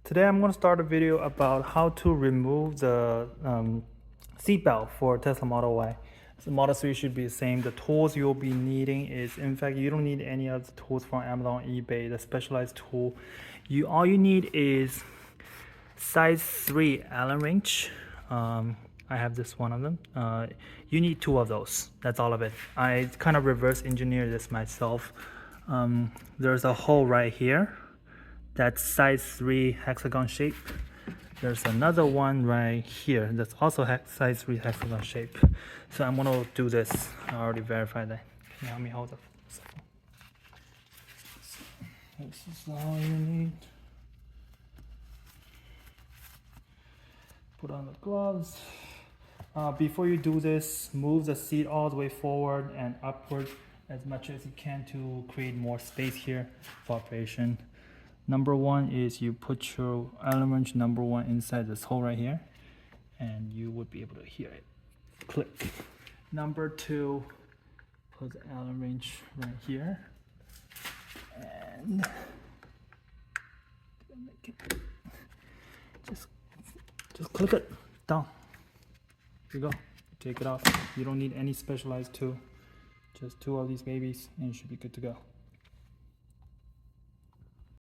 Today I'm going to start a video about how to remove the seatbelt for Tesla Model Y. So Model 3 should be the same. The tools you'll be needing is, in fact, you don't need any of the tools from Amazon, eBay, the specialized tool. All you need is size 3 Allen wrench. I have this one of them. You need 2 of those. That's all of it. I kind of reverse engineered this myself. There's a hole right here. That's size 3 hexagon shape. There's another one right here that's also size 3 hexagon shape. So I'm gonna do this. I already verified that. Can you help me hold up? This is all you need. Put on the gloves. Before you do this, move the seat all the way forward and upward as much as you can to create more space here for operation. Number 1 is you put your Allen wrench number 1 inside this hole right here, and you would be able to hear it click. Number 2, put the Allen wrench right here, and just click it down. Here you go. Take it off. You don't need any specialized tool. Just 2 of these babies, and you should be good to go.